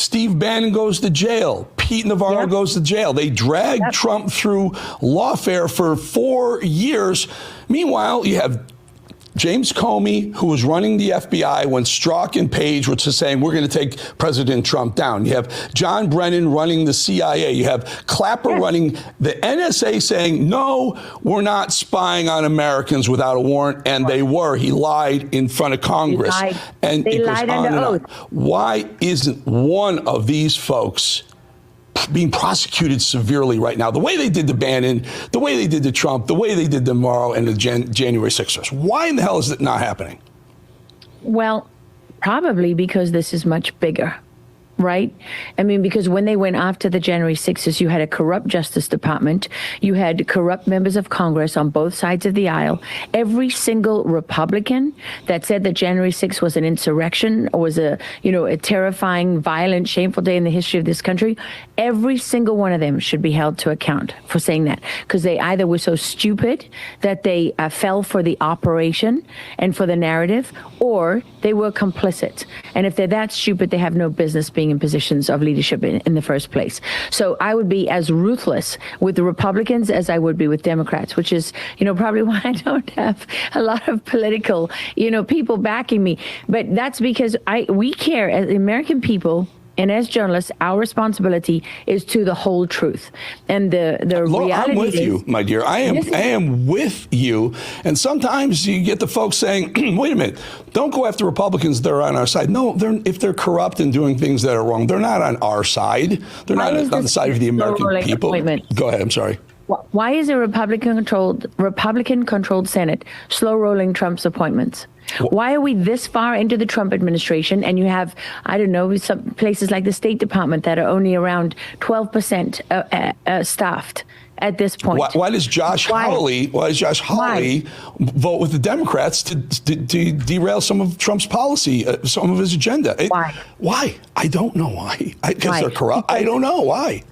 Steve Bannon goes to jail. Pete Navarro goes to jail. They dragged Trump through lawfare for 4 years. Meanwhile, you have James Comey, who was running the FBI when Strzok and Page were saying, we're going to take President Trump down. You have John Brennan running the CIA. You have Clapper running the NSA saying, no, we're not spying on Americans without a warrant. And they were. He lied in front of Congress. And they lied under oath. Why isn't one of these folks being prosecuted severely right now, the way they did to Bannon, the way they did to Trump, the way they did to Morrow and the January 6ers? Why in the hell is it not happening? Well, probably because this is much bigger, right? I mean, because when they went after the January 6ers, you had a corrupt Justice Department. You had corrupt members of Congress on both sides of the aisle. Every single Republican that said that January 6th was an insurrection or was a terrifying, violent, shameful day in the history of this country, every single one of them should be held to account for saying that, because they either were so stupid that they fell for the operation and for the narrative, or they were complicit. And if they're that stupid, they have no business being in positions of leadership in the first place. So I would be as ruthless with the Republicans as I would be with Democrats, which is, probably why I don't have a lot of political, people backing me. But that's because we care as American people. And as journalists, our responsibility is to the whole truth. And the reality I'm with is, you, my dear. I am with you. And sometimes you get the folks saying, wait a minute, don't go after Republicans that are on our side. No, if they're corrupt and doing things that are wrong, they're not on our side. They're not on the side of the American people. Go ahead, I'm sorry. Why is a Republican-controlled Senate slow-rolling Trump's appointments? Why are we this far into the Trump administration and you have, I don't know, some places like the State Department that are only around 12% staffed at this point? Why does Josh Hawley vote with the Democrats to derail some of Trump's policy, some of his agenda? Why? I don't know why. Because they're corrupt. I don't know why.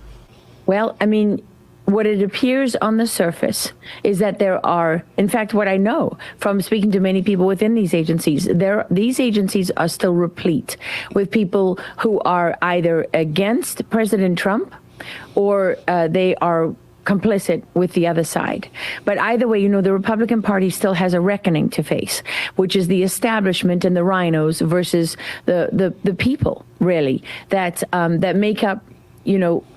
Well, I mean, what it appears on the surface is that there are, in fact, what I know from speaking to many people within these agencies, these agencies are still replete with people who are either against President Trump or they are complicit with the other side. But either way, the Republican Party still has a reckoning to face, which is the establishment and the rhinos versus the people, really, that make up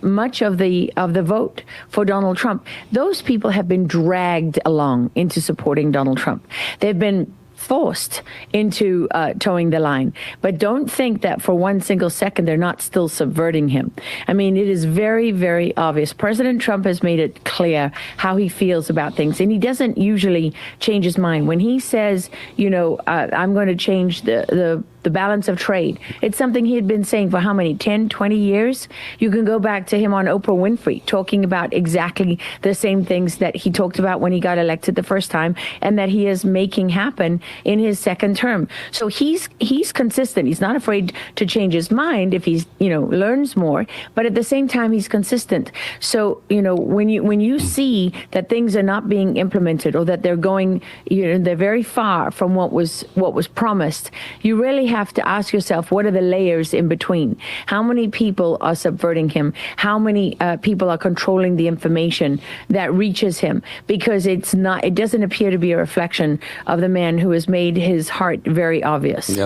much of the vote for Donald Trump. Those people have been dragged along into supporting Donald Trump. They've been forced into towing the line. But don't think that for one single second they're not still subverting him. I mean, it is very, very obvious. President Trump has made it clear how he feels about things, and he doesn't usually change his mind. When he says, I'm going to change the balance of trade. It's something he had been saying for how many, 10, 20 years? You can go back to him on Oprah Winfrey talking about exactly the same things that he talked about when he got elected the first time and that he is making happen in his second term. So he's consistent. He's not afraid to change his mind if he's, learns more, but at the same time, he's consistent. So, when you see that things are not being implemented or that they're going, they're very far from what was promised, you really have to ask yourself, what are the layers in between? How many people are subverting him? How many people are controlling the information that reaches him? Because it doesn't appear to be a reflection of the man who has made his heart very obvious. Yes.